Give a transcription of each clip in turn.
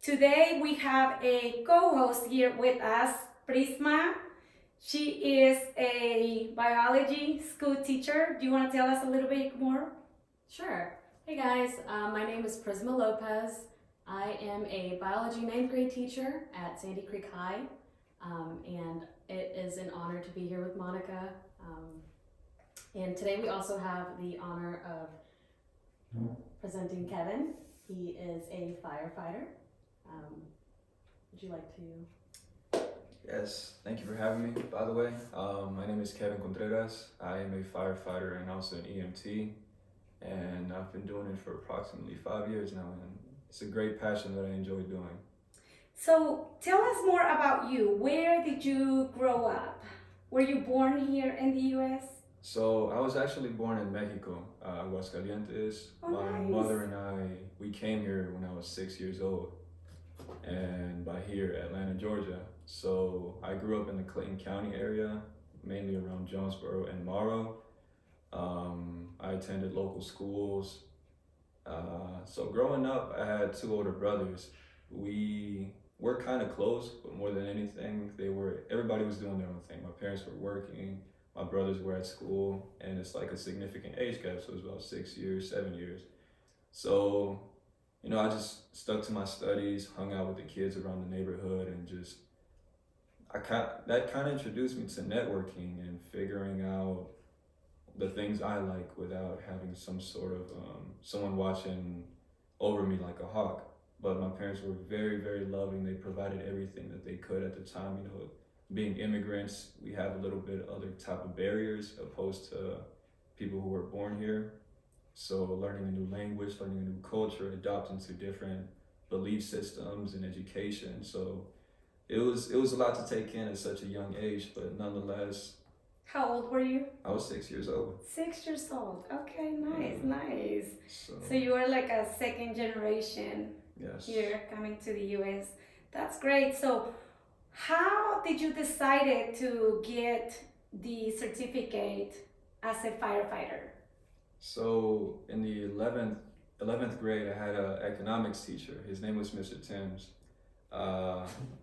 Today we have a co-host here with us, Prisma. She is a biology school teacher. Do you want to tell us a little bit more? Sure. Hey guys, my name is Prisma Lopez. I am a biology ninth grade teacher at Sandy Creek High, and it is an honor to be here with Monica. And today we also have the honor of presenting Kevin. He is a firefighter. Would you like to? Yes, thank you for having me, by the way. My name is Kevin Contreras. I am a firefighter and also an EMT, and I've been doing it for approximately 5 years now, and it's a great passion that I enjoy doing. So tell us more about you. Where did you grow up? Were you born here in the US? So I was actually born in Mexico, Aguascalientes. Oh, My nice. mother and we came here when I was 6 years old, and by here, Atlanta, Georgia. So I grew up in the Clayton County area, mainly around Jonesboro and Morrow. I attended local schools. So growing up, I had two older brothers. We were kind of close, but more than anything, everybody was doing their own thing. My parents were working, my brothers were at school, and it's like a significant age gap, so it was about 6 years, 7 years. So, I just stuck to my studies, hung out with the kids around the neighborhood, and that kind of introduced me to networking and figuring out the things I like without having some sort of someone watching over me like a hawk. But my parents were very, very loving. They provided everything that they could at the time. Being immigrants, we have a little bit other type of barriers opposed to people who were born here. So learning a new language, learning a new culture, adapting to different belief systems and education. So it was a lot to take in at such a young age, but nonetheless, How old were you? I was 6 years old. 6 years old. Okay, nice, nice. So, So you were like a second generation yes. here coming to the US. That's great. So how did you decide to get the certificate as a firefighter? So in the 11th grade, I had an economics teacher. His name was Mr. Timms.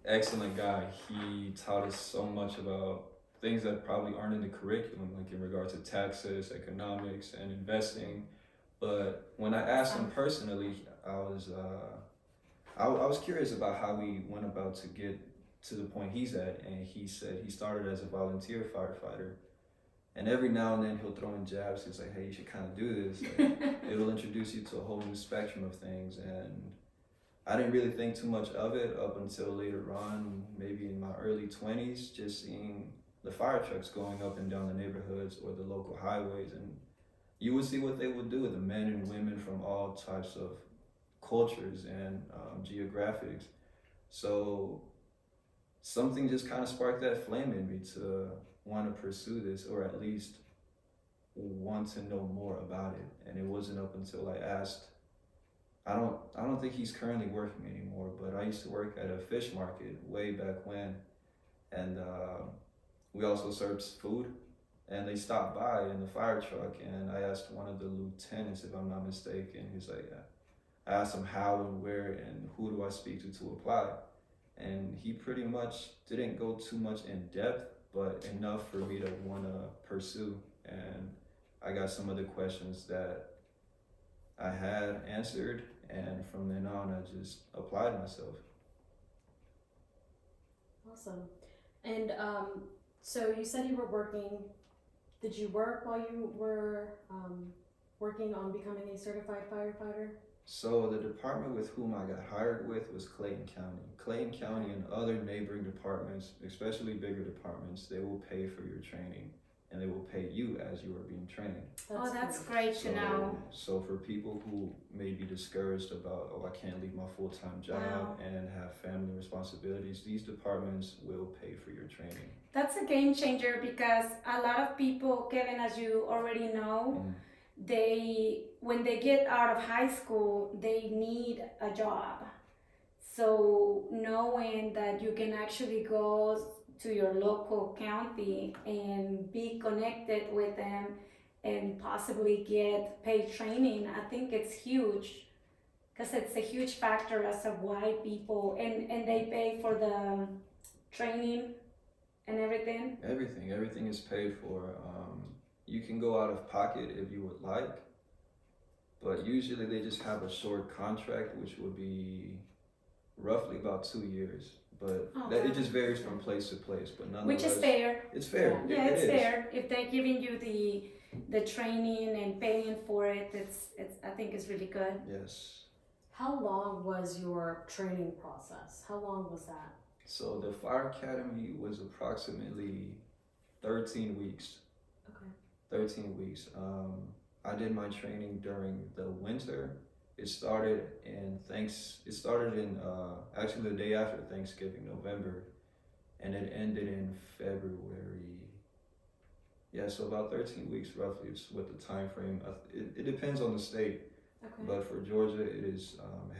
Excellent guy. He taught us so much about things that probably aren't in the curriculum, like in regards to taxes, economics, and investing. But when I asked him personally, I was curious about how he went about to get to the point he's at, and he said he started as a volunteer firefighter. And every now and then he'll throw in jabs. He's like, "Hey, you should kind of do this. Like, it'll introduce you to a whole new spectrum of things." And I didn't really think too much of it up until later on, maybe in my early 20s, just seeing the fire trucks going up and down the neighborhoods or the local highways. And you would see what they would do, the men and women from all types of cultures and geographics. So something just kind of sparked that flame in me to want to pursue this, or at least want to know more about it. And it wasn't up until I asked. I don't think he's currently working anymore, but I used to work at a fish market way back when, and we also served food. And they stopped by in the fire truck, and I asked one of the lieutenants, if I'm not mistaken. He's like, yeah. I asked him how and where and who do I speak to apply. And he pretty much didn't go too much in depth, but enough for me to want to pursue. And I got some of the questions that I had answered, and from then on, I just applied myself. Awesome. And so you said you were working. Did you work while you were working on becoming a certified firefighter? So the department with whom I got hired with was Clayton County. Clayton County and other neighboring departments, especially bigger departments, they will pay for your training, and they will pay you as you are being trained. That's great to know. So for people who may be discouraged about, I can't leave my full-time job Wow. and have family responsibilities, these departments will pay for your training. That's a game changer because a lot of people, Kevin, as you already know, when they get out of high school, they need a job. So knowing that you can actually go to your local county and be connected with them and possibly get paid training, I think it's huge because it's a huge factor as of why people, and they pay for the training and everything. Everything is paid for. You can go out of pocket if you would like, but usually they just have a short contract, which would be roughly about 2 years. But that it just varies from place to place. But nonetheless, Which is fair. it's fair. Yeah, It it's is. fair. If they're giving you the training and paying for it, it's I think it's really good. Yes. How long was your training process? How long was that? So the Fire Academy was approximately 13 weeks. Okay. 13 weeks. I did my training during the winter. It started in actually the day after Thanksgiving, November, and it ended in February. Yeah, so about 13 weeks roughly is what the time frame. It depends on the state, Okay. but for Georgia, it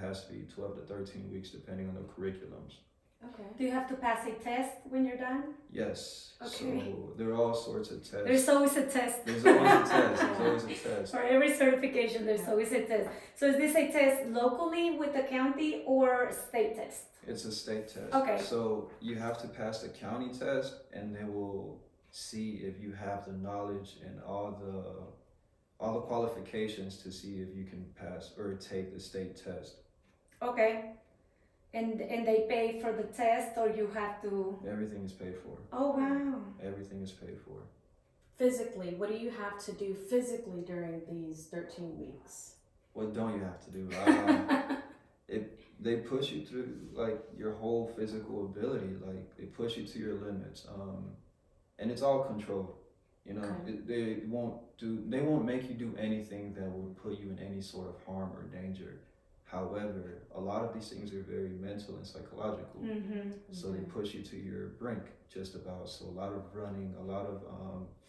has to be 12 to 13 weeks depending on the curriculums. Okay. Do you have to pass a test when you're done? Yes. Okay. So there are all sorts of tests. There's always a test. There's always a test. There's always a test. For every certification, there's Yeah. always a test. So is this a test locally with the county or a state test? It's a state test. Okay. So you have to pass the county test, and they will see if you have the knowledge and all the qualifications to see if you can pass or take the state test. Okay. And they pay for the test, or you have to? Everything is paid for. Oh wow. Everything is paid for. Physically, what do you have to do physically during these 13 weeks? What don't you have to do? They push you through like your whole physical ability. Like they push you to your limits. And it's all controlled. You know, Okay. they won't make you do anything that would put you in any sort of harm or danger. However, a lot of these things are very mental and psychological. Mm-hmm. So they push you to your brink just about. So a lot of running, a lot of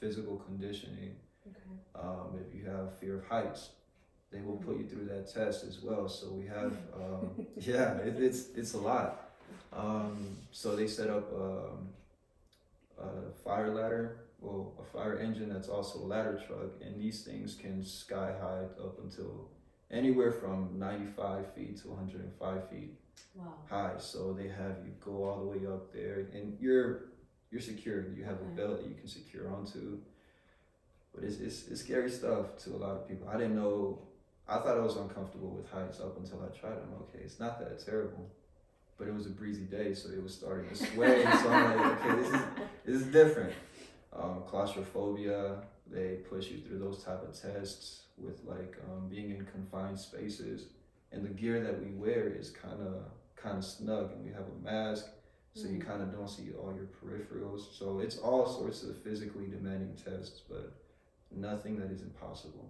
physical conditioning. Okay. If you have fear of heights, they will put you through that test as well. So we have, it's a lot. So they set up a fire ladder, well, a fire engine that's also a ladder truck, and these things can sky high up until anywhere from 95 feet to 105 feet Wow. high. So they have you go all the way up there, and you're secured. You have a belt that you can secure onto. But it's scary stuff to a lot of people. I didn't know. I thought I was uncomfortable with heights up until I tried them. Okay, it's not that terrible. But it was a breezy day, so it was starting to sway. So I'm like, okay, this is different. Claustrophobia, they push you through those type of tests with like being in confined spaces, and the gear that we wear is kind of snug, and we have a mask, so you kind of don't see all your peripherals. So it's all sorts of physically demanding tests, but nothing that is impossible.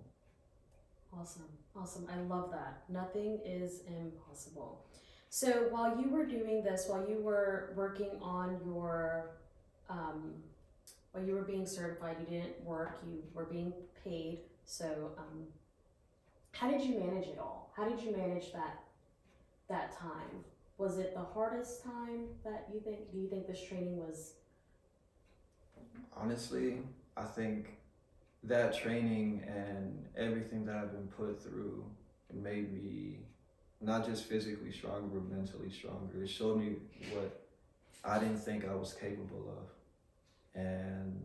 Awesome. I love that. Nothing is impossible. So while you were doing this, while you were working on your, while you were being certified, you didn't work, you were being paid. So how did you manage it all? How did you manage that time? Was it the hardest time that do you think this training was? Honestly, I think that training and everything that I've been put through made me not just physically stronger, but mentally stronger. It showed me what I didn't think I was capable of. And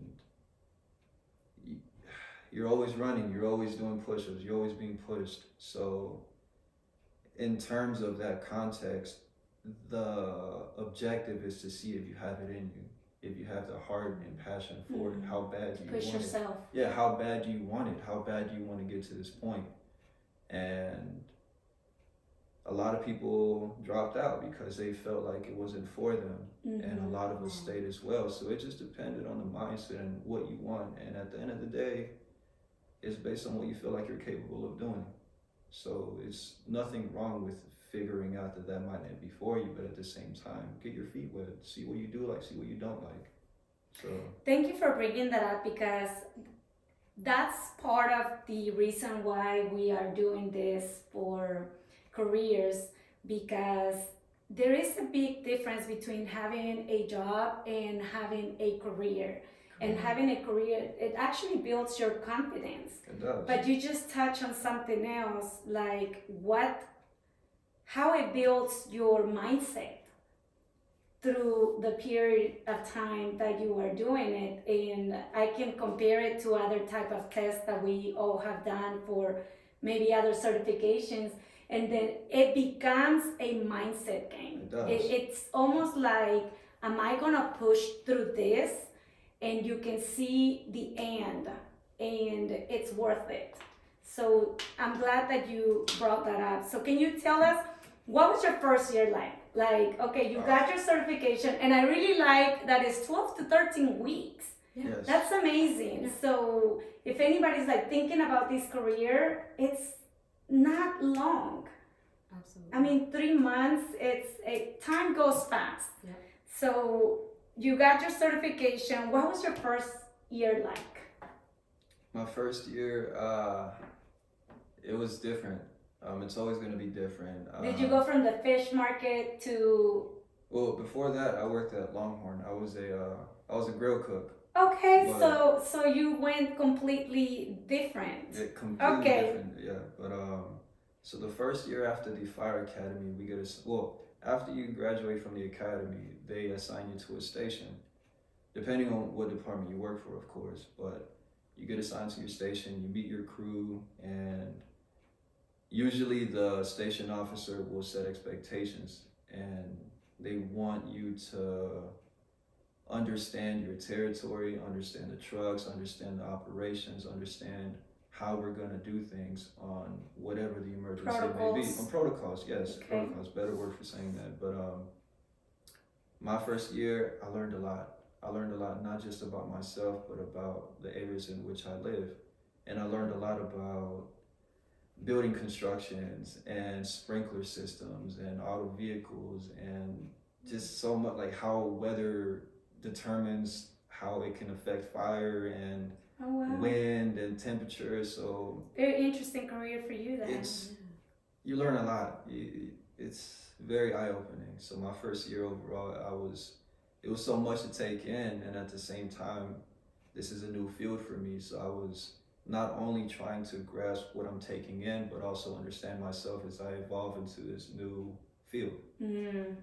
you're always running, you're always doing push-ups, you're always being pushed. So in terms of that context, the objective is to see if you have it in you. If you have the heart and passion for it, how bad do you Push want yourself. it? Yeah, how bad do you want it? How bad do you want to get to this point? And a lot of people dropped out because they felt like it wasn't for them. And a lot of us stayed as well. So it just depended on the mindset and what you want. And at the end of the day, it's based on what you feel like you're capable of doing. So it's nothing wrong with figuring out that might not be for you, but at the same time, get your feet wet, see what you do like, see what you don't like. So Thank you for bringing that up, because that's part of the reason why we are doing this for careers, because there is a big difference between having a job and having a career. And having a career, it actually builds your confidence. it does. But you just touch on something else, like what how it builds your mindset through the period of time that you are doing it. And I can compare it to other type of tests that we all have done for maybe other certifications, and then it becomes a mindset game. It does. It's almost like, am I gonna push through this? And you can see the end, and it's worth it. So I'm glad that you brought that up. So can you tell us, what was your first year like? Like, okay, you got your certification, and I really like that it's 12 to 13 weeks. Yeah. Yes. That's amazing. Yeah. So if anybody's like thinking about this career, it's not long. Absolutely. I mean, 3 months, time goes fast. Yeah. So you got your certification. What was your first year like? My first year, it was different. It's always going to be different. Did you go from the fish market to? Well, before that, I worked at Longhorn. I was a grill cook. Okay, But- so you went completely different. Yeah, completely Okay. different. Yeah, but so the first year after the fire academy, after you graduate from the academy, they assign you to a station, depending on what department you work for, of course. But you get assigned to your station, you meet your crew, and usually the station officer will set expectations, and they want you to understand your territory, understand the trucks, understand the operations, understand how we're going to do things on whatever the emergency may be. Protocols. On protocols, yes, Okay. protocols, better word for saying that. But my first year, I learned a lot. I learned a lot, not just about myself, but about the areas in which I live. And I learned a lot about building constructions and sprinkler systems and auto vehicles, and just so much, like how weather determines how it can affect fire and Oh wow. wind and temperature. So Very interesting career for you then. you learn a lot. It's very eye-opening. So my first year overall, it was so much to take in, and at the same time, this is a new field for me. So I was not only trying to grasp what I'm taking in, but also understand myself as I evolve into this new field. Mm.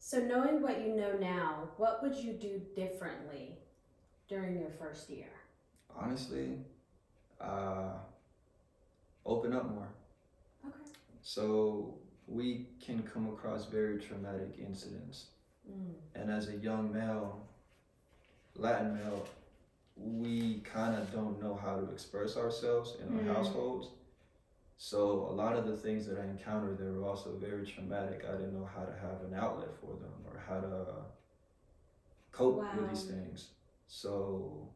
So knowing what you know now, what would you do differently during your first year? Honestly, open up more. Okay. So we can come across very traumatic incidents. And as a young male, Latin male, we kind of don't know how to express ourselves in our households. So a lot of the things that I encountered, they were also very traumatic. I didn't know how to have an outlet for them or how to cope with these things. So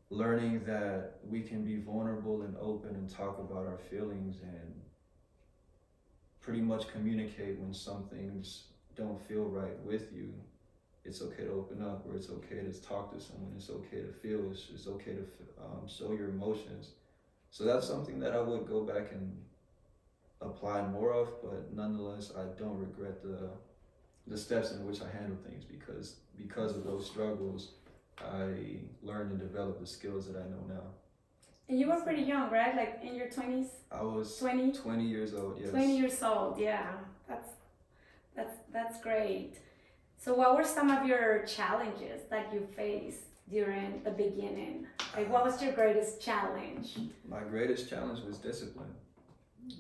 learning that we can be vulnerable and open and talk about our feelings and pretty much communicate when some things don't feel right with you. It's okay to open up, or it's okay to talk to someone. It's okay to feel. It's okay to show your emotions. So that's something that I would go back and apply more of, but nonetheless, I don't regret the steps in which I handle things, because of those struggles, I learned and developed the skills that I know now. And you were pretty young, right? Like in your 20s? I was 20? 20 years old, yes. 20 years old, yeah. That's great. So what were some of your challenges that you faced during the beginning? Like, what was your greatest challenge? My greatest challenge was discipline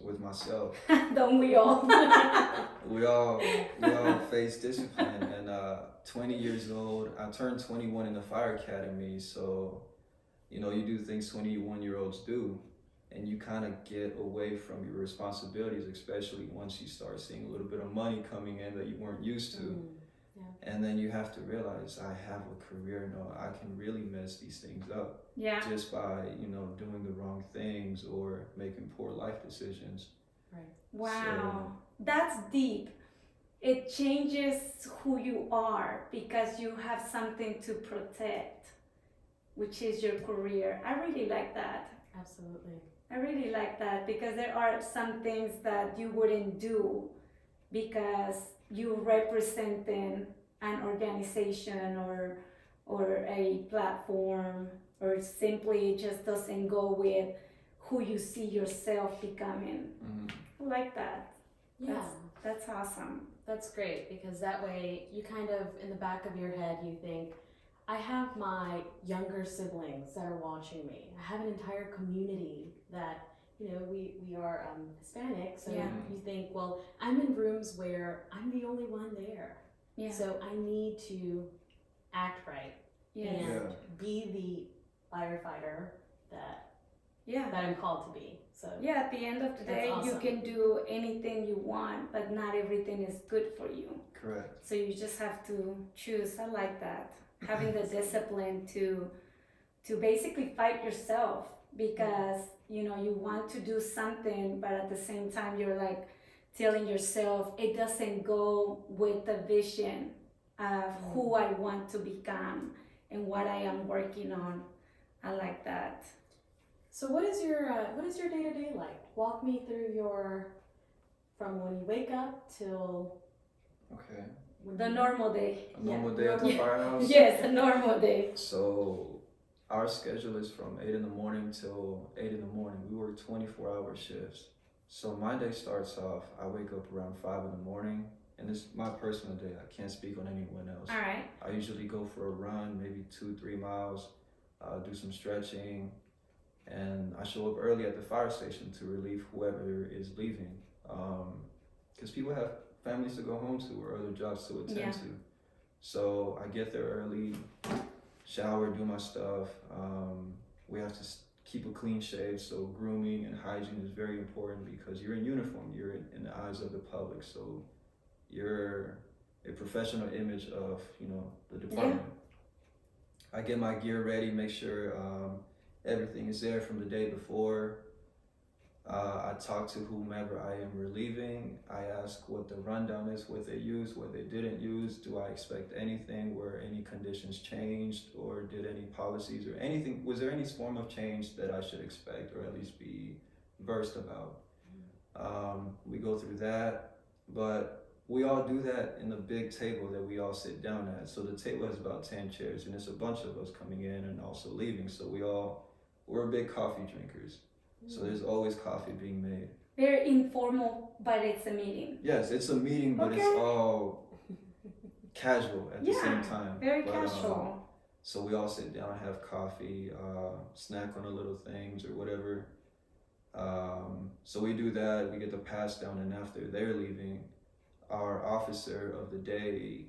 with myself. Don't we all? We all face discipline, and 20 years old, I turned 21 in the fire academy, so you do things 21-year-olds do, and you kind of get away from your responsibilities, especially once you start seeing a little bit of money coming in that you weren't used to. And then you have to realize, I have a career now. I can really mess these things up. Yeah. Just by, doing the wrong things or making poor life decisions. Right. Wow. That's deep. It changes who you are because you have something to protect, which is your career. I really like that. Absolutely. I really like that because there are some things that you wouldn't do because you representing an organization or a platform, or simply just doesn't go with who you see yourself becoming. I like that. Yeah. That's awesome. That's great, because that way you kind of, in the back of your head, you think, I have my younger siblings that are watching me. I have an entire community that, you know, we are Hispanic, so Yeah. you think, well, I'm in rooms where I'm the only one there. Yeah. So I need to act right Yes. and be the firefighter that Yeah. that I'm called to be. So Yeah, at the end of the That's day, you awesome. can do anything you want, but not everything is good for you. Correct. So you just have to choose. I like that. Having the discipline to basically fight yourself, because you know you want to do something, but at the same time you're like telling yourself it doesn't go with the vision of who I want to become and what I am working on. I like that. So what is your day-to-day like? Walk me through from when you wake up till Okay. when The you- normal day. A normal Yeah. day at the Yeah. firehouse. Yes, a normal day. So our schedule is from 8 in the morning till 8 in the morning. We work 24-hour shifts. So my day starts off, I wake up around 5 in the morning, and this is my personal day. I can't speak on anyone else. All right. I usually go for a run, maybe 2-3 miles, do some stretching, and I show up early at the fire station to relieve whoever is leaving. Because people have families to go home to or other jobs to attend Yeah. to. So I get there early, shower, do my stuff. We have to keep a clean shave, so grooming and hygiene is very important because you're in uniform, you're in the eyes of the public, so you're a professional image of, you know, the department. I get my gear ready, make sure everything is there from the day before. I talk to whomever I am relieving. I ask what the rundown is, what they used, what they didn't use. Do I expect anything? Were any conditions changed, or did any policies or anything? Was there any form of change that I should expect or at least be versed about? We go through that, but we all do that in the big table that we all sit down at. So the table has about 10 chairs, and it's a bunch of us coming in and also leaving. So we're big coffee drinkers. So there's always coffee being made. Very informal, but it's a meeting. Yes, it's a meeting, but it's Okay. all casual at the same time. Very But, casual. so we all sit down, have coffee, snack on the little things or whatever. So we do that, we get the pass down, and after they're leaving, our officer of the day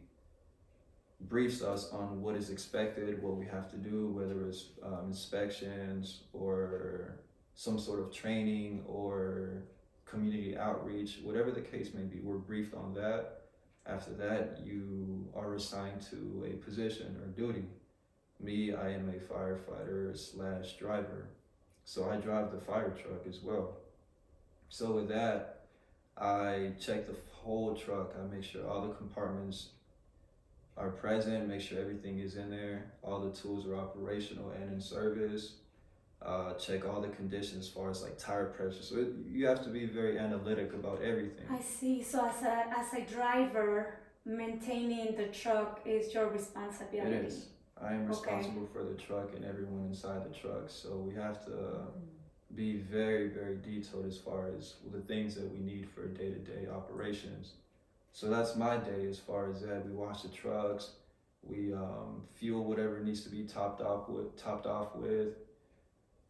briefs us on what is expected, what we have to do, whether it's inspections or some sort of training or community outreach, whatever the case may be, we're briefed on that. After that, you are assigned to a position or duty. Me, I am a firefighter / driver. So I drive the fire truck as well. So with that, I check the whole truck. I make sure all the compartments are present, make sure everything is in there, all the tools are operational and in service. Check all the conditions as far as like tire pressure. So you have to be very analytic about everything. I see. So as a driver, maintaining the truck is your responsibility. It is. I am responsible for the truck and everyone inside the truck. So we have to be very, very detailed as far as the things that we need for day-to-day operations. So that's my day as far as that. We wash the trucks, we fuel whatever needs to be topped off with,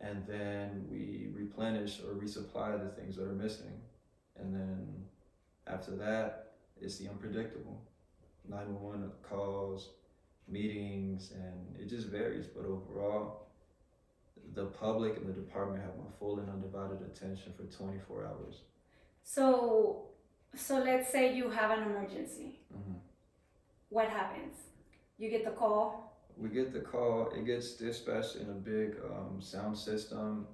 and then we replenish or resupply the things that are missing. And then after that, it's the unpredictable. 911 calls, meetings, and it just varies. But overall, the public and the department have my full and undivided attention for 24 hours. So let's say you have an emergency. Mm-hmm. What happens? You get the call. We get the call, it gets dispatched in a big sound system.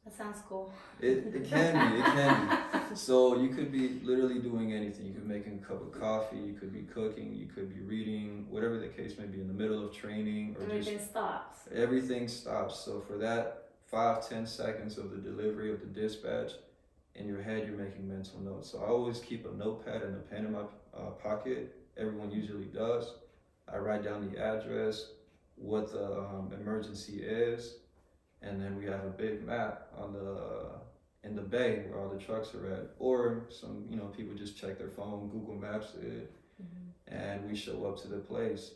That sounds cool. It can be. So you could be literally doing anything. You could be making a cup of coffee, you could be cooking, you could be reading, whatever the case may be, in the middle of training, or Everything just stops. everything stops. So for that 5-10 seconds of the delivery of the dispatch, in your head you're making mental notes. So I always keep a notepad and a pen in my pocket. Everyone usually does. I write down the address, what the emergency is, and then we have a big map on the in the bay where all the trucks are at, or some people just check their phone, Google Maps it, and we show up to the place.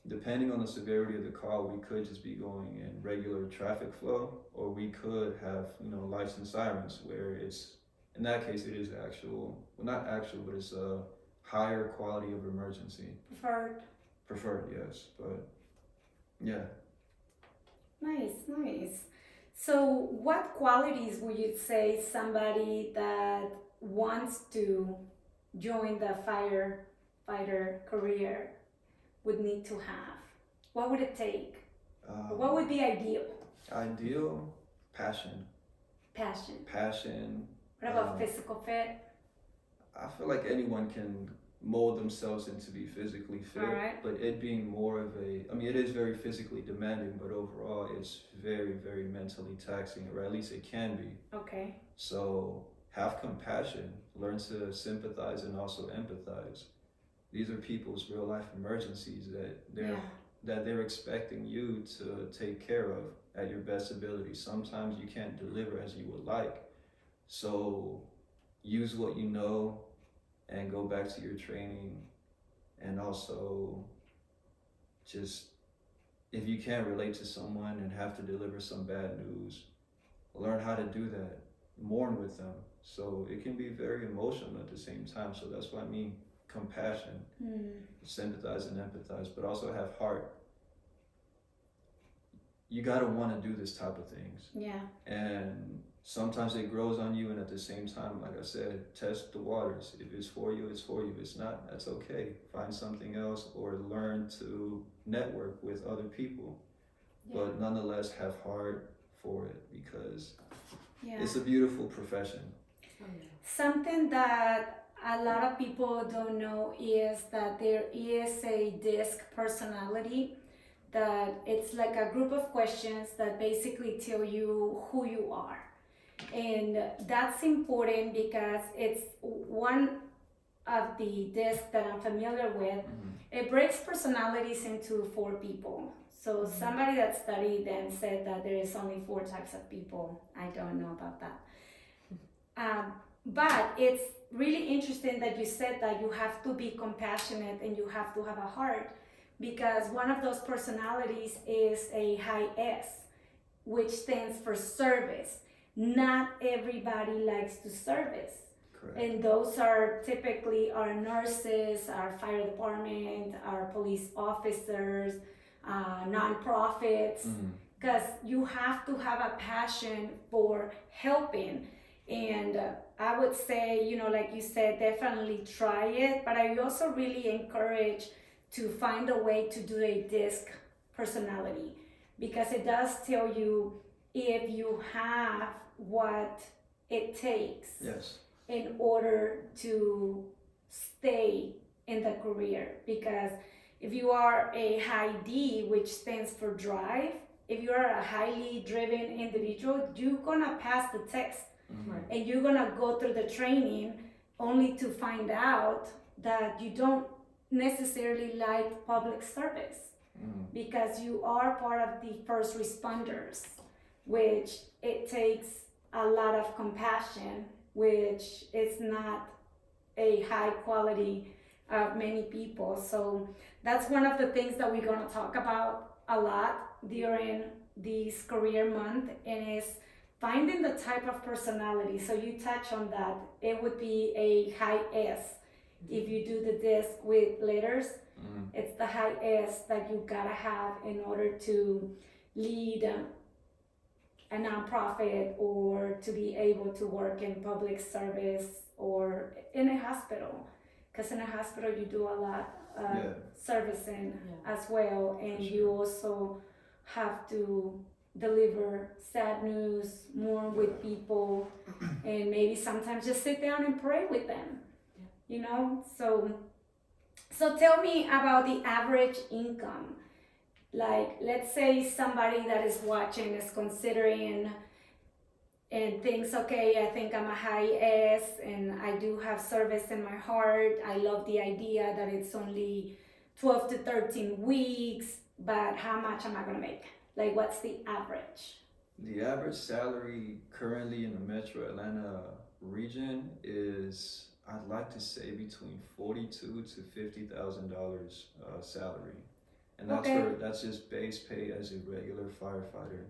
Depending on the severity of the call, we could just be going in regular traffic flow, or we could have lights and sirens where it's in that case it is actual, well not actual, but it's a higher quality of emergency. Preferred, yes, but yeah. Nice. So, what qualities would you say somebody that wants to join the firefighter career would need to have? What would it take? What would be ideal? Ideal, passion. Passion. What about physical fit? I feel like anyone can mold themselves into be physically fit, but it being more of it is very physically demanding, but overall it's very, very mentally taxing, or at least it can be. Okay. So have compassion, learn to sympathize and also empathize. These are people's real life emergencies that they're expecting you to take care of at your best ability. Sometimes you can't deliver as you would like. So use what you know and go back to your training, and also just if you can't relate to someone and have to deliver some bad news, learn how to do that. Mourn with them. So it can be very emotional at the same time. So that's what I mean, compassion, sympathize and empathize, but also have heart. You gotta want to do this type of things. Yeah. And sometimes it grows on you, and at the same time, like I said, test the waters. If it's for you, it's for you. If it's not, that's okay. Find something else, or learn to network with other people. Yeah. But nonetheless, have heart for it, because it's a beautiful profession. Something that a lot of people don't know is that there is a DISC personality, that it's like a group of questions that basically tell you who you are. And that's important because it's one of the discs that I'm familiar with. It breaks personalities into 4 people. So somebody that studied them said that there is only 4 types of people. I don't know about that. But it's really interesting that you said that you have to be compassionate and you have to have a heart, because one of those personalities is a high S, which stands for service. Not everybody likes to service. Correct. And those are typically our nurses, our fire department, our police officers, nonprofits, because you have to have a passion for helping. And I would say, like you said, definitely try it, but I also really encourage to find a way to do a DISC personality, because it does tell you if you have what it takes in order to stay in the career. Because if you are a high D, which stands for drive, if you are a highly driven individual, you're gonna pass the test. And you're gonna go through the training only to find out that you don't necessarily like public service, because you are part of the first responders, which it takes a lot of compassion, which is not a high quality of many people. So that's one of the things that we're going to talk about a lot during this career month, and is finding the type of personality. So you touch on that. It would be a high S. If you do the DISC with letters, it's the high S that you gotta have in order to lead a nonprofit, or to be able to work in public service or in a hospital. Because in a hospital you do a lot of servicing as well, and you also have to deliver sad news, mourn with people, and maybe sometimes just sit down and pray with them. So tell me about the average income. Like, let's say somebody that is watching is considering and thinks, okay, I think I'm a high S and I do have service in my heart. I love the idea that it's only 12 to 13 weeks, but how much am I gonna make? Like, what's the average? The average salary currently in the Metro Atlanta region is, I'd like to say, between $42,000 to $50,000 salary, and Okay. that's just base pay as a regular firefighter.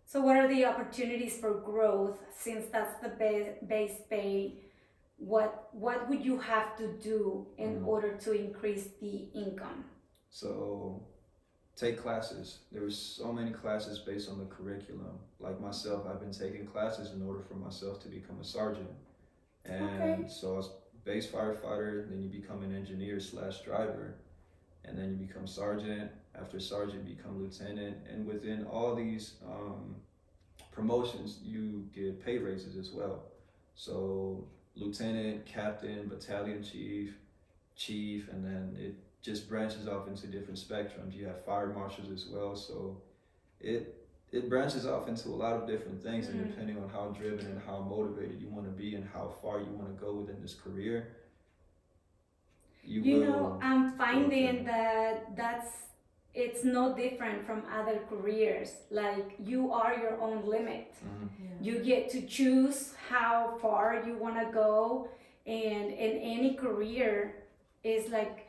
So what are the opportunities for growth since that's the base pay? What would you have to do in Mm. order to increase the income? So take classes. There's so many classes based on the curriculum. Like myself, I've been taking classes in order for myself to become a sergeant. Okay. And so I was base firefighter, then you become an engineer slash driver, and then you become sergeant. After sergeant, you become lieutenant. And within all these promotions, you get pay raises as well. So lieutenant, captain, battalion chief, chief, and then it just branches off into different spectrums. You have fire marshals as well. So it it branches off into a lot of different things, and depending on how driven and how motivated you want to be and how far you want to go within this career, you You know, will I'm go up finding there. that it's no different from other careers. Like you are your own limit. Mhm. Yeah. You get to choose how far you want to go, and in any career is like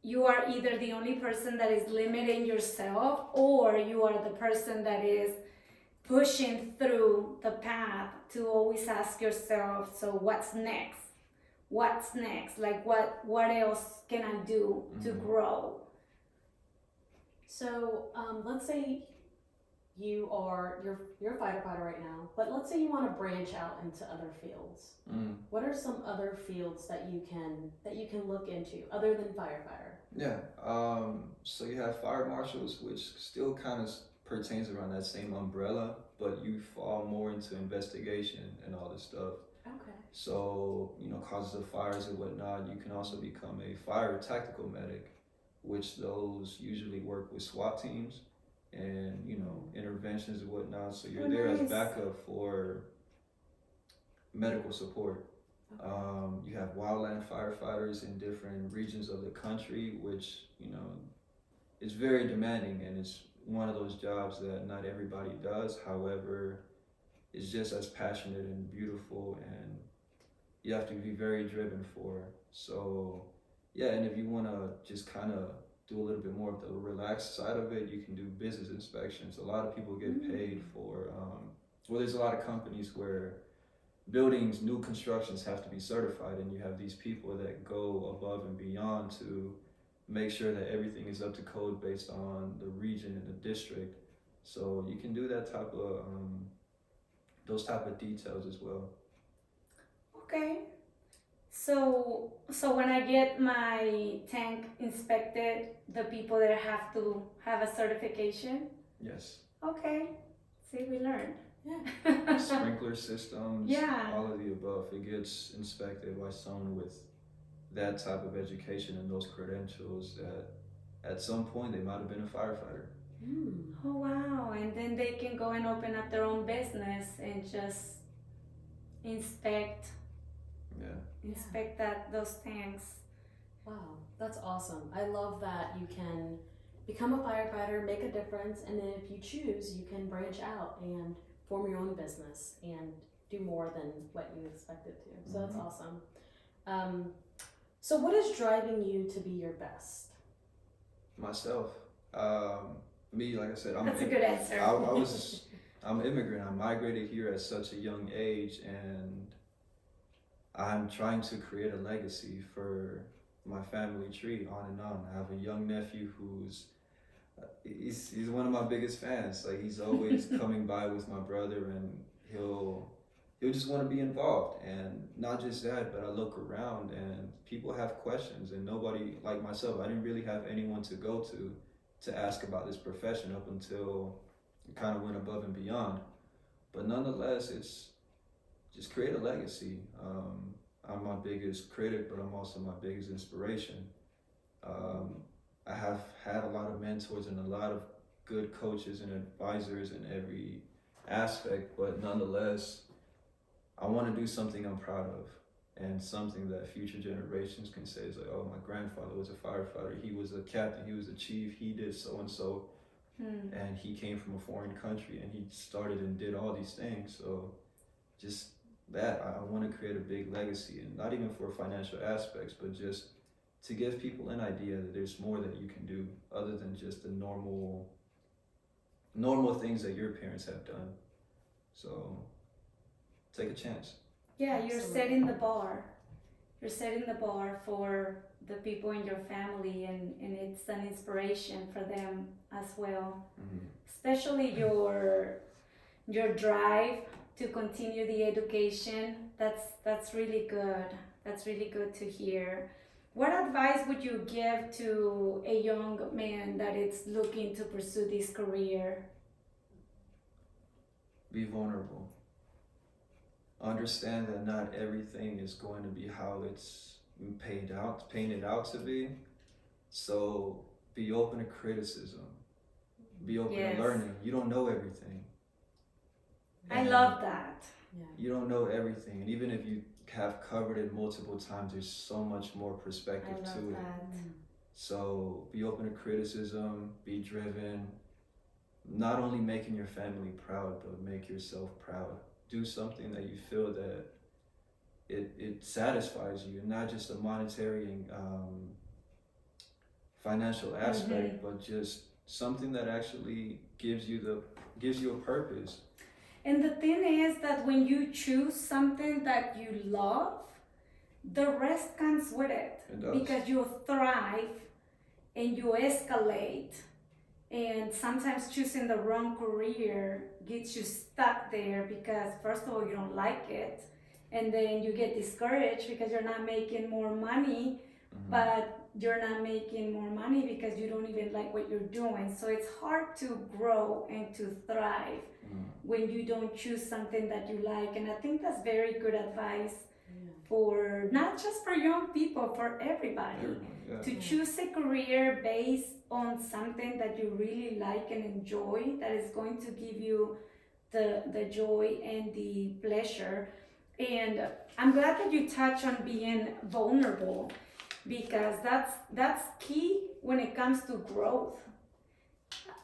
you are either the only person that is limiting yourself or you are the person that is pushing through the path to always ask yourself, so what's next? What's next? Like what else can I do to Mhm. grow? So let's say you're a firefighter right now, but let's say you want to branch out into other fields. Mm. What are some other fields that you can look into other than firefighter? Yeah. So you have fire marshals, which still kind of pertains around that same umbrella, but you fall more into investigation and all this stuff. Okay. So, causes of fires and whatnot. You can also become a fire tactical medic, which those usually work with SWAT teams and, interventions and whatnot. So Oh, you're there as nice. backup for medical support. Okay. You have wildland firefighters in different regions of the country, which, is very demanding, and it's one of those jobs that not everybody does. However, it's just as passionate and beautiful, and you have to be very driven for. So, yeah, and if you want to just kind of do a little bit more of the relaxed side of it, you can do business inspections. A lot of people get paid for, well, there's a lot of companies where buildings, new constructions have to be certified, and you have these people that go above and beyond to make sure that everything is up to code based on the region and the district. So you can do that type of those type of details as well. Okay. So when I get my tank inspected, the people there have to have a certification. Yes. Okay. See, we learned. Yeah. Sprinkler systems, Yeah. all of the above. It gets inspected by someone with that type of education and those credentials that at some point they might have been a firefighter. Oh wow. And then they can go and open up their own business and just inspect Yeah. those tanks. Wow, that's awesome. I love that you can become a firefighter, make a difference, and then if you choose, you can branch out and form your own business and do more than what you expected to. So that's Mhm. awesome. Um, so what is driving you to be your best? Myself, me, like I said, That's a good answer. I'm an immigrant. I migrated here at such a young age, and I'm trying to create a legacy for my family tree on and on. I have a young nephew who's he's one of my biggest fans. Like he's always coming by with my brother, and he'll just want to be involved. And not just that, but I look around and people have questions, and nobody like myself. I didn't really have anyone to go to ask about this profession up until it kind of went above and beyond. But nonetheless, it's just create a legacy. I'm my biggest critic, but I'm also my biggest inspiration. Um, I have had a lot of mentors and a lot of good coaches and advisors in every aspect, but nonetheless, I want to do something I'm proud of and something that future generations can say is like, oh, my grandfather was a firefighter, he was a captain, he was a chief, he did so and so. and he came from a foreign country and he started and did all these things. So just that, I want to create a big legacy, and not even for financial aspects, but just to give people an idea that there's more that you can do other than just the normal things that your parents have done. So take a chance. Yeah, you're Absolutely. setting the bar. You're setting the bar for the people in your family, and it's an inspiration for them as well. Especially your drive to continue the education. That's really good. That's really good to hear. What advice would you give to a young man that is looking to pursue this career? Be vulnerable. Understand that not everything is going to be how it's painted out to be. So be open to criticism. Be open Yes. to learning. You don't know everything. I And love that. Yeah. You don't know everything, and even if you have covered it multiple times, there's so much more I perspective love to it. that. So be open to criticism. Be driven. Not only making your family proud, but make yourself proud. Do something that you feel that it satisfies you, and not just a monetary and financial aspect, but just something that actually gives you a purpose. And the thing is that when you choose something that you love, the rest comes with it. It does. Because you thrive and you escalate. And sometimes choosing the wrong career gets you stuck there because, first of all, you don't like it. And then you get discouraged because you're not making more money, but you're not making more money because you don't even like what you're doing. So it's hard to grow and to thrive when you don't choose something that you like. And I think that's very good advice for not just for young people, for everybody. Yeah. To choose a career based on something that you really like and enjoy, that is going to give you the joy and the pleasure. And I'm glad that you touch on being vulnerable, because that's key when it comes to growth.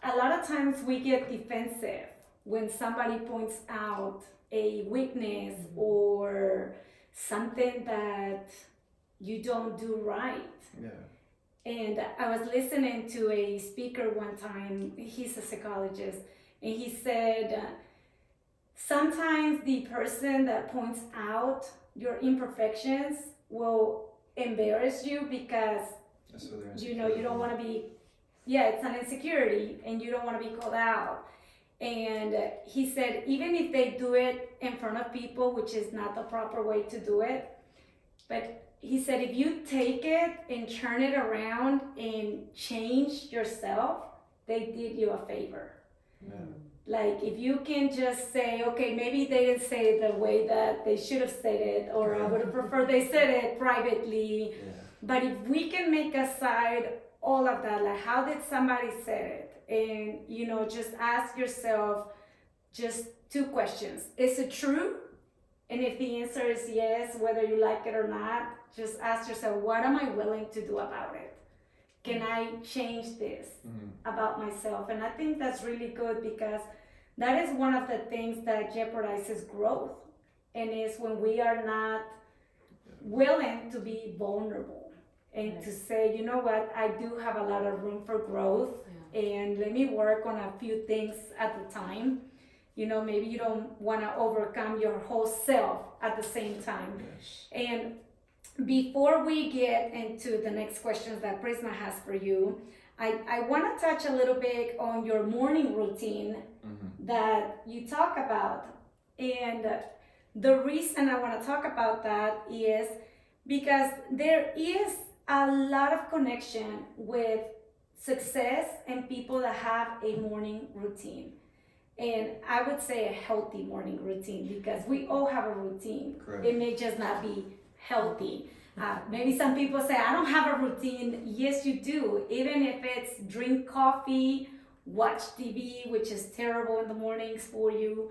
A lot of times we get defensive when somebody points out a weakness or something that you don't do right. Yeah. And I was listening to a speaker one time, he's a psychologist, and he said, sometimes the person that points out your imperfections will embarrass you because you don't want to be, it's an insecurity and you don't want to be called out. And he said, even if they do it in front of people, which is not the proper way to do it, but he said, if you take it and turn it around and change yourself, they did you a favor. Yeah. Like, if you can just say, okay, maybe they didn't say it the way that they should have said it, or I would have preferred they said it privately. Yeah. But if we can make aside all of that, like, how did somebody say it? And, just ask yourself just two questions. Is it true? And if the answer is yes, whether you like it or not, just ask yourself, what am I willing to do about it? Can I change this about myself? And I think that's really good, because that is one of the things that jeopardizes growth, and is when we are not willing to be vulnerable and to say, you know what, I do have a lot of room for growth, and let me work on a few things at a time. Maybe you don't want to overcome your whole self at the same time. Yes. And before we get into the next questions that Prisma has for you, I want to touch a little bit on your morning routine that you talk about. And the reason I want to talk about that is because there is a lot of connection with success and people that have a morning routine. And I would say a healthy morning routine, because we all have a routine. Correct. It may just not be healthy. Maybe some people say, I don't have a routine. Yes, you do. Even if it's drink coffee, watch TV, which is terrible in the mornings for you,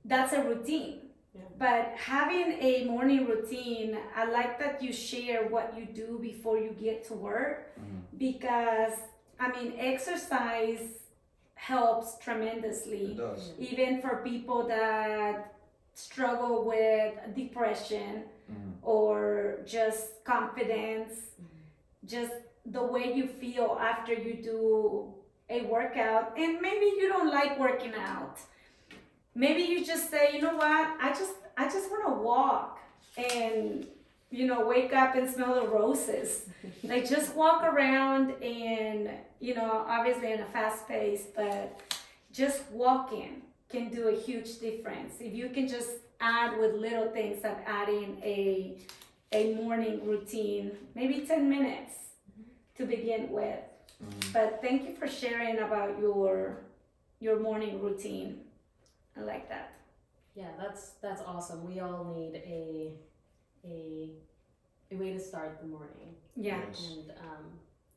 that's a routine. Yeah. But having a morning routine, I like that you share what you do before you get to work, because, exercise helps It tremendously, does. even for people that struggle with depression Mm-hmm. or just confidence, just the way you feel after you do a workout. And maybe you don't like working out. Maybe you just say, you know what, I just want to walk and wake up and smell the roses. Like just walk around and obviously in a fast pace, but just walking can do a huge difference. If you can just add with little things of adding a morning routine, maybe 10 minutes to begin with. Mm-hmm. But thank you for sharing about your morning routine. I like that. Yeah, that's awesome. We all need a way to start the morning, Yeah. Yes. and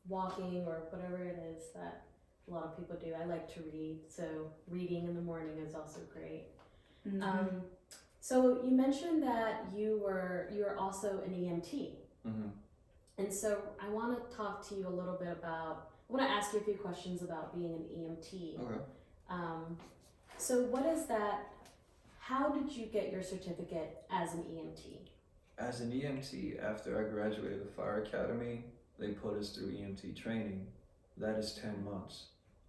walking or whatever it is that a lot of people do. I like to read, so reading in the morning is also great. Mhm. So you mentioned that you were also an EMT, Mm-hmm. and so I want to talk to you a little bit about. I want to ask you a few questions about being an EMT. Okay. So what is that? How did you get your certificate as an EMT? As an EMT, after I graduated the fire academy, they put us through EMT training. That is 10 months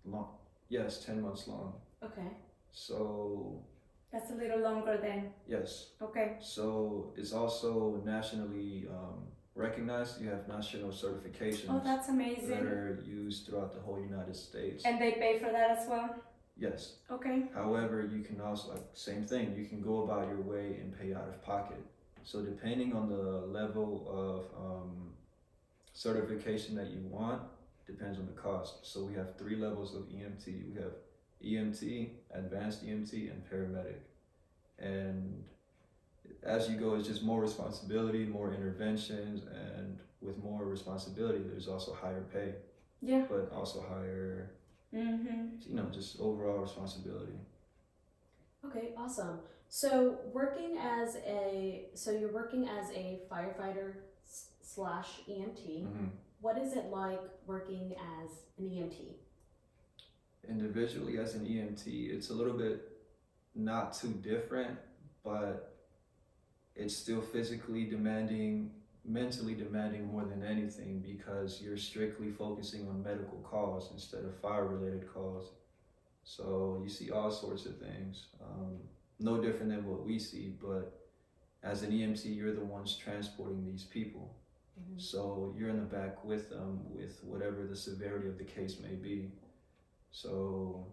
long. Yes, 10 months long. Okay. So, That's a little longer then. yes. Okay. So, it's also nationally recognized. You have national certifications Oh, that's that amazing. are used throughout the whole United States. And they pay for that as well? Yes. Okay. However, you can also, like, same thing, you can go about your way and pay out of pocket. So depending on the level of certification that you want, depends on the cost. So we have 3 levels of EMT. We have EMT, advanced EMT, and paramedic. And as you go, it's just more responsibility, more interventions, and with more responsibility, there's also higher pay. Yeah. But also higher, Mm-hmm. just overall responsibility. Okay, awesome. So you're working as a firefighter slash EMT. Mm-hmm. What is it like working as an EMT? Individually as an EMT, it's a little bit not too different, but it's still physically demanding, mentally demanding more than anything, because you're strictly focusing on medical calls instead of fire related calls. So you see all sorts of things, no different than what we see, but as an EMT, you're the ones transporting these people. Mm-hmm. So you're in the back with them with whatever the severity of the case may be. So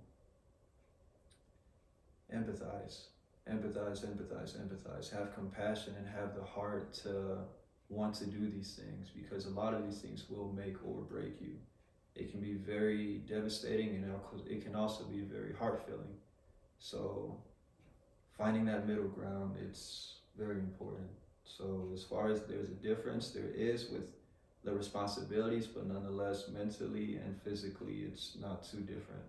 empathize, empathize, empathize, empathize. Have compassion and have the heart to want to do these things, because a lot of these things will make or break you. It can be very devastating, and it can also be very heart-filling. So finding that middle ground, it's very important. So as far as there's a difference, there is with the responsibilities, but nonetheless, mentally and physically, it's not too different.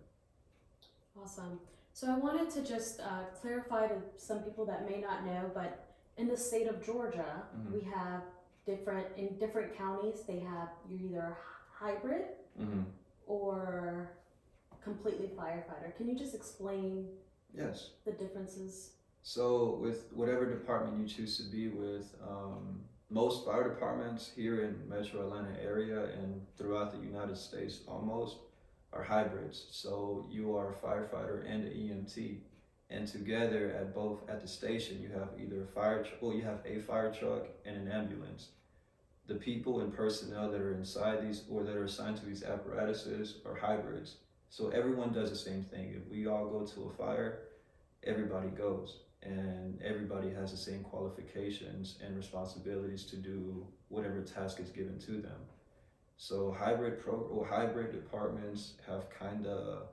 Awesome. So I wanted to just clarify to some people that may not know, but in the state of Georgia, Mm-hmm. we have in different counties, you're either hybrid Mm-hmm. or completely firefighter. Can you just explain Yes. the differences? So with whatever department you choose to be with, most fire departments here in Metro Atlanta area and throughout the United States almost are hybrids. So you are a firefighter and an EMT, and together at the station you have either you have a fire truck and an ambulance. The people and personnel that are inside these or that are assigned to these apparatuses are hybrids. So everyone does the same thing. If we all go to a fire, everybody goes, and everybody has the same qualifications and responsibilities to do whatever task is given to them. So hybrid departments have kind of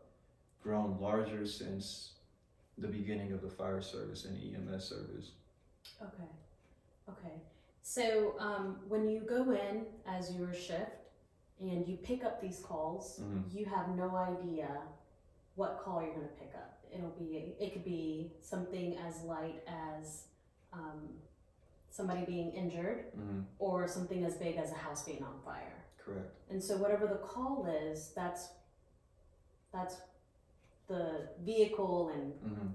grown larger since the beginning of the fire service and EMS service. Okay. Okay. So when you go in as your shift and you pick up these calls, Mm-hmm. you have no idea what call you're going to pick up. It could be something as light as somebody being injured, Mm-hmm. or something as big as a house being on fire. Correct. And so whatever the call is, that's the vehicle and Mm-hmm.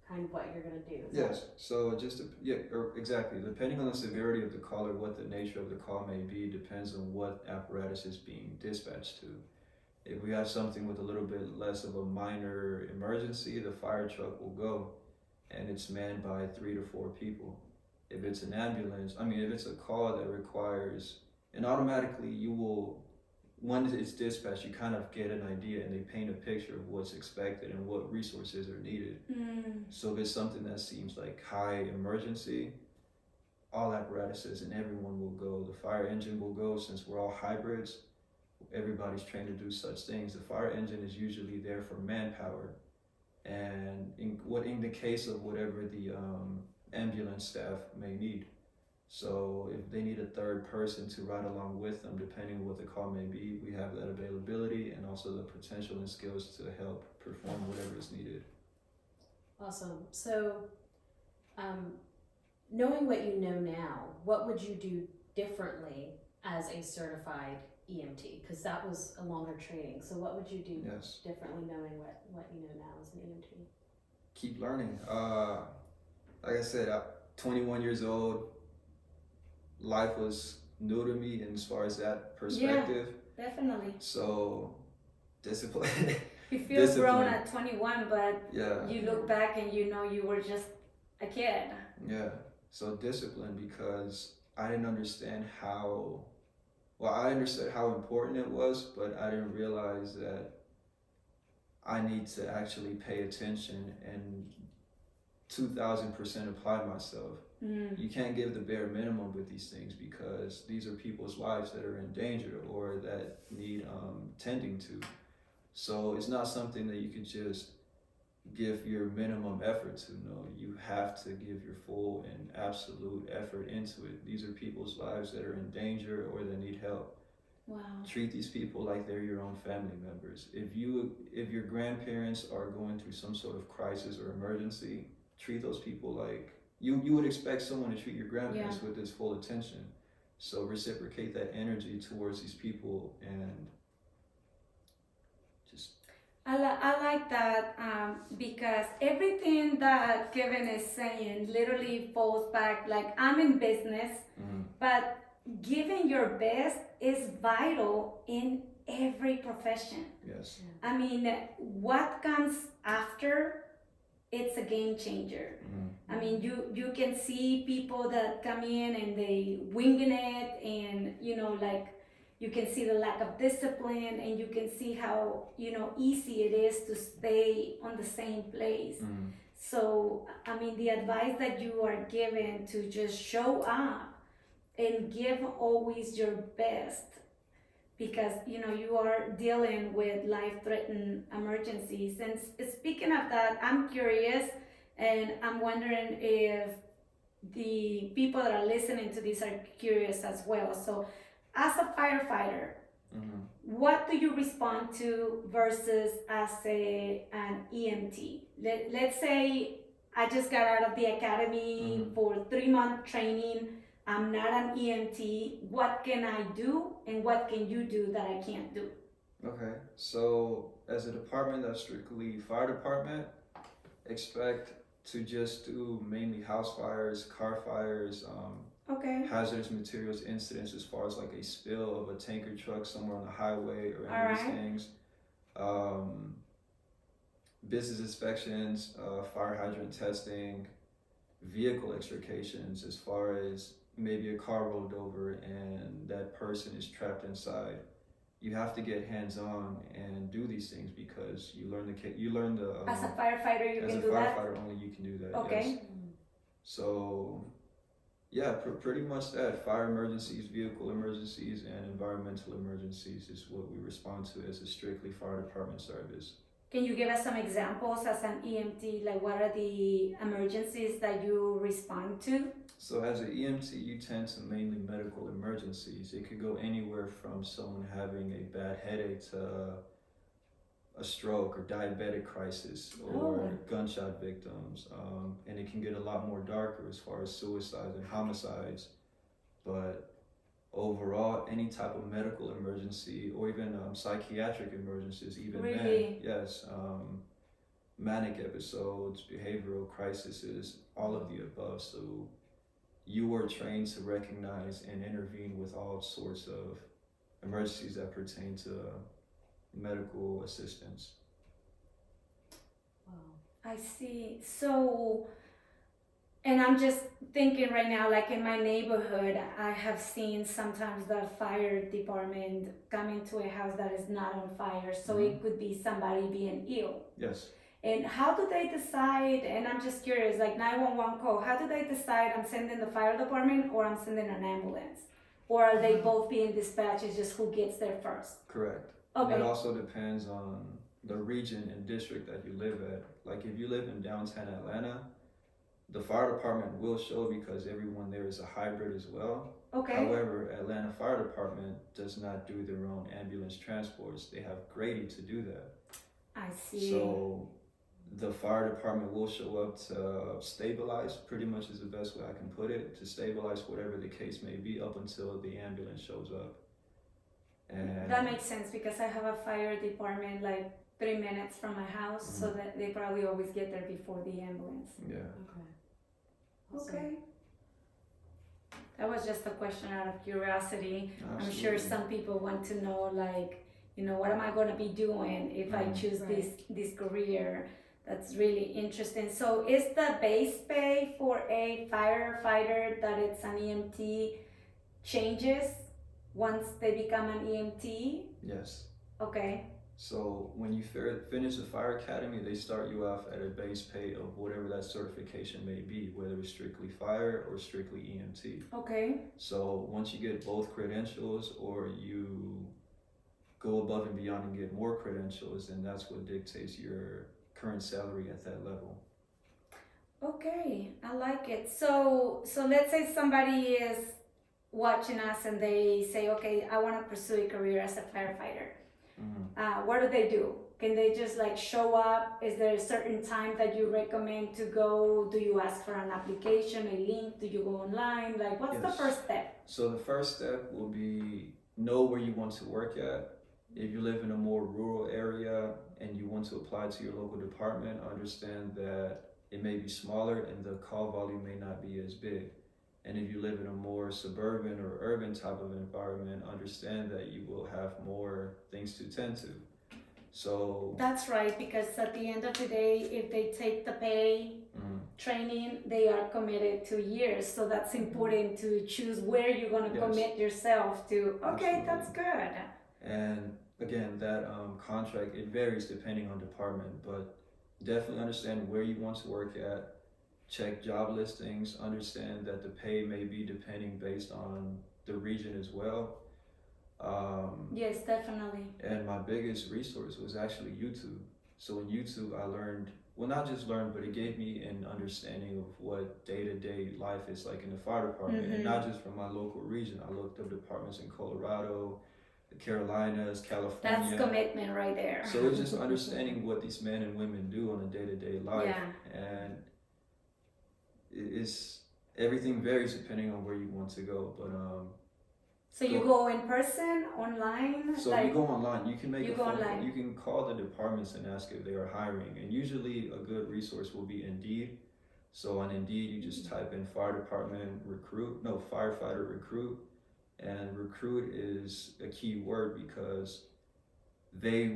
kind of what you're going to do. Yes. So exactly. Depending on the severity of the call or what the nature of the call may be, depends on what apparatus is being dispatched to. If we have something with a little bit less of a minor emergency, the fire truck will go, and it's manned by 3 to 4 people. If it's an ambulance, if it's a call that requires, and automatically you will, when it's dispatched, you kind of get an idea and they paint a picture of what's expected and what resources are needed. So if it's something that seems like high emergency, all apparatuses and everyone will go. The fire engine will go, since we're all hybrids. Everybody's trained to do such things. The fire engine is usually there for manpower, and in the case of whatever the ambulance staff may need. So if they need a third person to ride along with them, depending on what the call may be, we have that availability and also the potential and skills to help perform whatever is needed. Awesome. So, knowing what you know now, what would you do differently as a certified EMT? Because that was a longer training. So what would you do differently knowing what you know now as an EMT? Keep learning. Like I said, I'm 21 years old. Life was new to me, and as far as that perspective. Yeah, definitely. So, discipline. You feel grown at 21, but you look back and you know you were just a kid. Yeah. So discipline, because I didn't understand I understood how important it was, but I didn't realize that I need to actually pay attention and 2,000% apply myself. You can't give the bare minimum with these things, because these are people's lives that are in danger or that need tending to. So it's not something that you could just give your minimum effort to. No, you have to give your full and absolute effort into it. These are people's lives that are in danger or that need help. Wow. Treat these people like they're your own family members. If your grandparents are going through some sort of crisis or emergency, treat those people like you would expect someone to treat your grandparents with this full attention. So reciprocate that energy towards these people, and just I like that because everything that Kevin is saying literally falls back. Like, I'm in business, but giving your best is vital in every profession. Yes. I mean, what comes after, it's a game changer. I mean, you can see people that come in and they winging it, and you can see the lack of discipline, and you can see how easy it is to stay on the same place. So I mean, the advice that you are given to just show up and give always your best, because you are dealing with life-threatening emergencies. And speaking of that, I'm curious, and I'm wondering if the people that are listening to this are curious as well. So as a firefighter, what do you respond to versus as an EMT? Let's say I just got out of the academy for 3-month training. I'm not an EMT. What can I do, and what can you do that I can't do? Okay, so as a department that's strictly fire department, expect to just do mainly house fires, car fires, hazardous materials incidents, as far as like a spill of a tanker truck somewhere on the highway or any of these things. Business inspections, fire hydrant testing, vehicle extrications, as far as maybe a car rolled over and that person is trapped inside. You have to get hands-on and do these things, because you learn the as a firefighter you can do that. As a firefighter only you can do that. Okay. Yes. So yeah, pretty much that. Fire emergencies, vehicle emergencies, and environmental emergencies is what we respond to as a strictly fire department service. Can you give us some examples as an EMT? Like, what are the emergencies that you respond to? So as an EMT, you tend to mainly medical emergencies. It could go anywhere from someone having a bad headache to a stroke or diabetic crisis or gunshot victims. And it can get a lot more darker as far as suicides and homicides. But overall, any type of medical emergency or even psychiatric emergencies, even then, yes. manic episodes, behavioral crises, all of the above. So you were trained to recognize and intervene with all sorts of emergencies that pertain to medical assistance. Wow. I see. So, and I'm just thinking right now, like in my neighborhood, I have seen sometimes the fire department come into a house that is not on fire. So it could be somebody being ill. Yes. And how do they decide? And I'm just curious, like 911 call, how do they decide I'm sending the fire department or I'm sending an ambulance? Or are they both being dispatched? It's just who gets there first? Correct. Okay. And it also depends on the region and district that you live at. Like if you live in downtown Atlanta, the fire department will show because everyone there is a hybrid as well. Okay. However, Atlanta Fire Department does not do their own ambulance transports. They have Grady to do that. I see. So the fire department will show up to stabilize, pretty much is the best way I can put it, to stabilize whatever the case may be up until the ambulance shows up. And that makes sense because I have a fire department like 3 minutes from my house, so that they probably always get there before the ambulance. yeah. Okay. Awesome. Okay. That was just a question out of curiosity. Absolutely. I'm sure some people want to know, like, you know, what am I going to be doing if I choose this career? That's really interesting. So is the base pay for a firefighter that it's an EMT changes once they become an EMT? Yes. Okay. So when you finish the fire academy, they start you off at a base pay of whatever that certification may be, whether it's strictly fire or strictly EMT. Okay. So once you get both credentials or you go above and beyond and get more credentials, then that's what dictates your current salary at that level. Okay, I like it. So let's say somebody is watching us and they say, okay, I want to pursue a career as a firefighter. What do they do? Can they just like show up? Is there a certain time that you recommend to go? Do you ask for an application, a link? Do you go online? Like, what's the first step? So the first step will be know where you want to work at. If you live in a more rural area and you want to apply to your local department, understand that it may be smaller and the call volume may not be as big. And if you live in a more suburban or urban type of environment, understand that you will have more things to tend to. So that's right, because at the end of the day, if they take the pay training, they are committed to years. So that's important to choose where you're going to commit yourself to. Okay, absolutely. That's good. And again, that contract, it varies depending on department, but definitely understand where you want to work at. Check job listings, understand that the pay may be depending based on the region as well. Yes, definitely. And my biggest resource was actually YouTube. So in YouTube, I learned, well, not just learned, but it gave me an understanding of what day-to-day life is like in the fire department, and not just from my local region. I looked up departments in Colorado, the Carolinas, California. That's commitment right there. So it's just understanding what these men and women do on a day-to-day life. Yeah. And it's everything varies depending on where you want to go, but so you go in person, online? So like, you go online. You can make you a go phone. online. You can call the departments and ask if they are hiring. And usually a good resource will be Indeed. So on Indeed, you just type in fire department recruit, no, firefighter recruit, and recruit is a key word because they're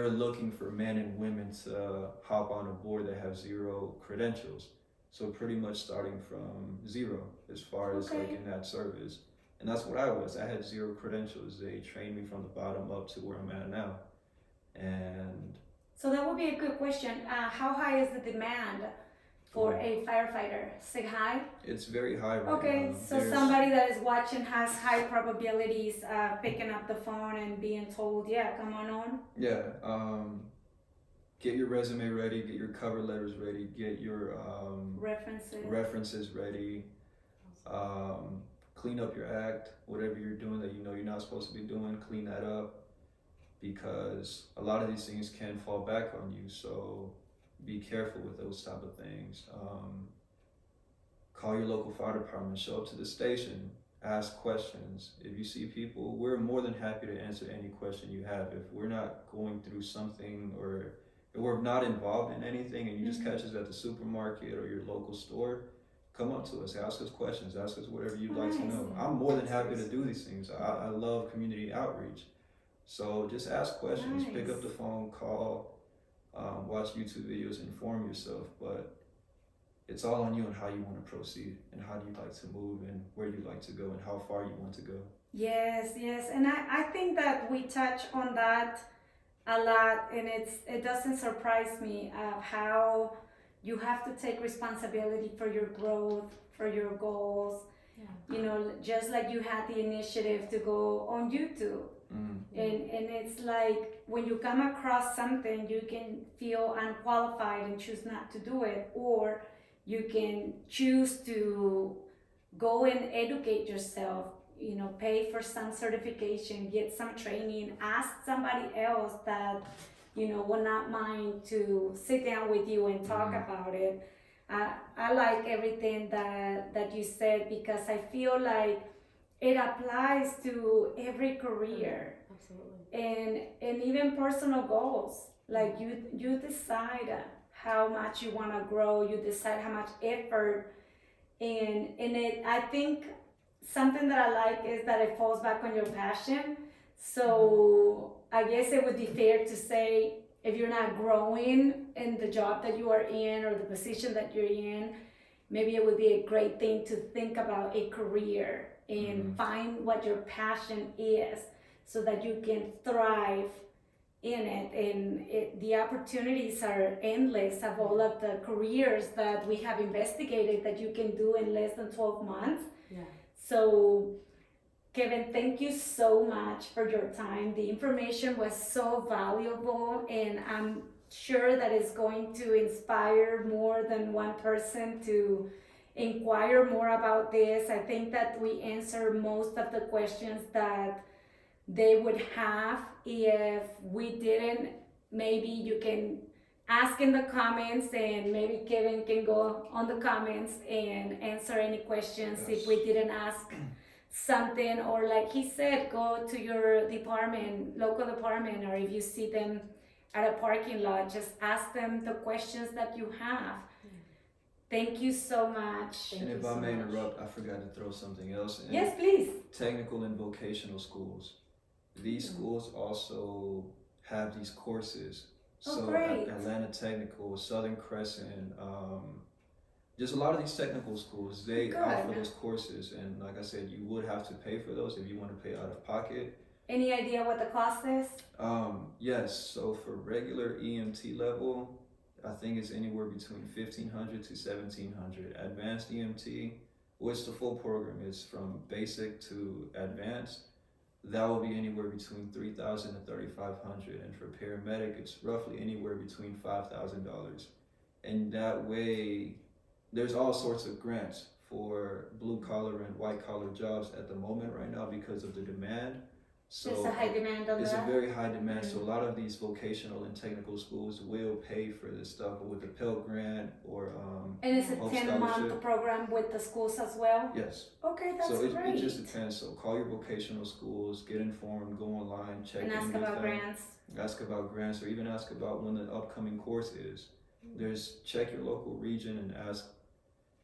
looking for men and women to hop on a board that have zero credentials. So pretty much starting from zero as far as like in that service. And that's what I was. I had zero credentials. They trained me from the bottom up to where I'm at now. And so that would be a good question. How high is the demand for a firefighter? Say high? It's very high right now. Okay, so somebody that is watching has high probabilities picking up the phone and being told, yeah, come on. Yeah. Get your resume ready, get your cover letters ready, get your references ready. Clean up your act, whatever you're doing that you know you're not supposed to be doing, clean that up, because a lot of these things can fall back on you, so be careful with those type of things. Call your local fire department, show up to the station, ask questions. If you see people, we're more than happy to answer any question you have. If we're not going through something or we're not involved in anything and you just catch us at the supermarket or your local store, come up to us, ask us questions, ask us whatever you'd like to know. I'm more than happy to do these things. I love community outreach. So just ask questions, pick up the phone, call, watch YouTube videos, inform yourself. But it's all on you and how you want to proceed and how do you like to move and where you like to go and how far you want to go. Yes, yes, and I think that we touch on that a lot, and it doesn't surprise me of how you have to take responsibility for your growth, for your goals. Yeah. You know, just like you had the initiative to go on YouTube. Mm-hmm. And it's like when you come across something, you can feel unqualified and choose not to do it, or you can choose to go and educate yourself, you know, pay for some certification, get some training, ask somebody else that, you know, will not mind to sit down with you and talk about it. I like everything that you said because I feel like it applies to every career. Absolutely. And even personal goals. Like you decide how much you want to grow, you decide how much effort, and it, I think something that I like is that it falls back on your passion. So I guess it would be fair to say if you're not growing in the job that you are in or the position that you're in, maybe it would be a great thing to think about a career and find what your passion is so that you can thrive in it. And the opportunities are endless of all of the careers that we have investigated that you can do in less than 12 months. Yeah. So Kevin, thank you so much for your time. The information was so valuable, and I'm sure that it's going to inspire more than one person to inquire more about this. I think that we answer most of the questions that they would have. If we didn't, maybe you can ask in the comments, and maybe Kevin can go on the comments and answer any questions if we didn't ask something, or like he said, go to your department, local department, or if you see them at a parking lot, just ask them the questions that you have. Thank you so much. And if I may interrupt, I forgot to throw something else in. Yes, please. Technical and vocational schools. These schools also have these courses. So great. Atlanta Technical, Southern Crescent, just a lot of these technical schools, they offer those courses, and like I said, you would have to pay for those if you want to pay out of pocket. Any idea what the cost is? Yes, so for regular EMT level, I think it's anywhere between $1,500 to $1,700. Advanced EMT, which the full program is from basic to advanced, that will be anywhere between $3,000 to $3,500, and for paramedic, it's roughly anywhere between $5,000. And that way, there's all sorts of grants for blue collar and white collar jobs at the moment right now because of the demand. So there's a high demand on it's that. a very high demand. So a lot of these vocational and technical schools will pay for this stuff with a Pell Grant or and it's a 10-month program with the schools as well? Yes. Okay, that's so great. It just depends. So call your vocational schools, get informed, go online, check and in ask with about them. grants. Ask about grants, or even ask about when the upcoming course is. Check your local region and ask,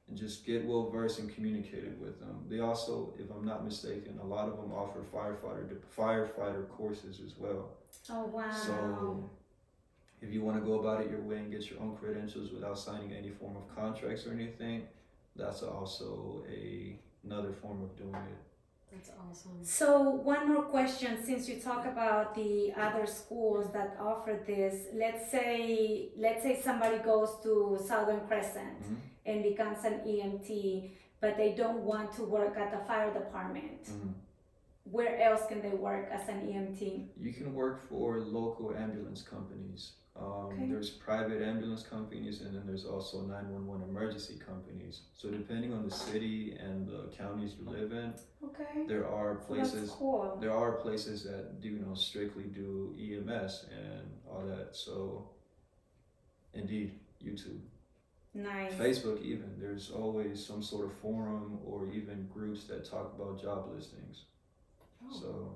and just get well versed and communicated with them. They also, if I'm not mistaken, a lot of them offer firefighter courses as well. Oh wow. So if you want to go about it your way and get your own credentials without signing any form of contracts or anything, that's also another form of doing it. That's awesome. So one more question, since you talk about the other schools that offer this, let's say somebody goes to Southern Crescent and becomes an EMT, but they don't want to work at the fire department. Where else can they work as an EMT? You can work for local ambulance companies. There's private ambulance companies, and then there's also 911 emergency companies. So depending on the city and the counties you live in, there are places. That's cool. There are places that do strictly do EMS and all that. So, indeed, YouTube. Nice. Facebook even. There's always some sort of forum or even groups that talk about job listings. Awesome.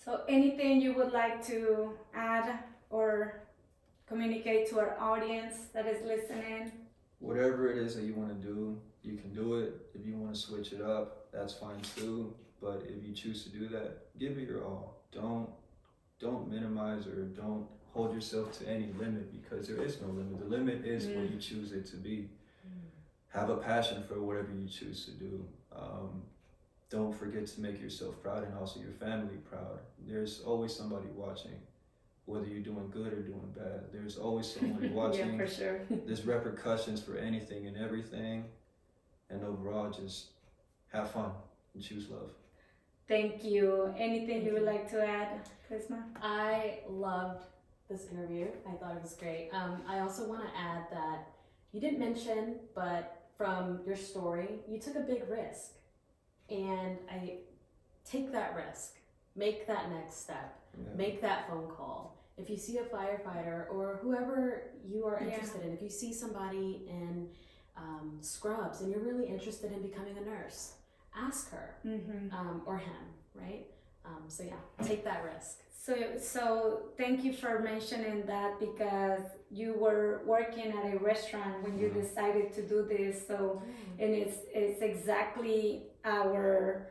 So anything you would like to add or communicate to our audience that is listening? Whatever it is that you want to do, you can do it. If you want to switch it up, that's fine too. But if you choose to do that, give it your all. Don't minimize or don't hold yourself to any limit, because there is no limit. The limit is what you choose it to be. Have a passion for whatever you choose to do. Don't forget to make yourself proud and also your family proud. There's always somebody watching, whether you're doing good or doing bad. There's always somebody watching. Yeah, for sure. There's repercussions for anything and everything. And overall, just have fun and choose love. Thank you. Anything you would like to add, Prisma? I loved this interview. I thought it was great. I also want to add that you didn't mention, but from your story, you took a big risk. And I take that risk, make that next step, make that phone call. If you see a firefighter or whoever you are interested in, if you see somebody in scrubs and you're really interested in becoming a nurse, ask her or him, right? So yeah, take that risk. So thank you for mentioning that, because you were working at a restaurant when you decided to do this. So, and it's exactly our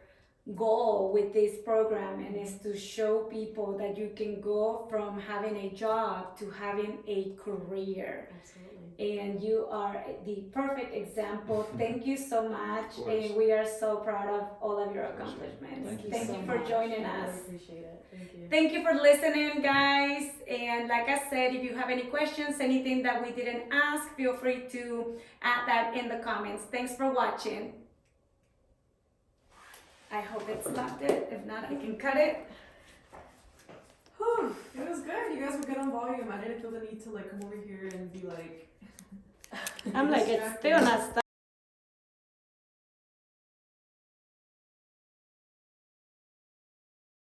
goal with this program, and is to show people that you can go from having a job to having a career. Absolutely. And you are the perfect example. Thank you so much, Of and course. we are so proud of all of your accomplishments. Thank you Thank so you for much. joining I us. really appreciate it. Thank you. Thank you for listening, guys. And like I said, if you have any questions, anything that we didn't ask, feel free to add that in the comments. Thanks for watching. I hope it stopped it. If not, I can cut it. Whew, it was good. You guys were good on volume. I didn't feel the need to like come over here and be like. I'm like, it's still not stopped.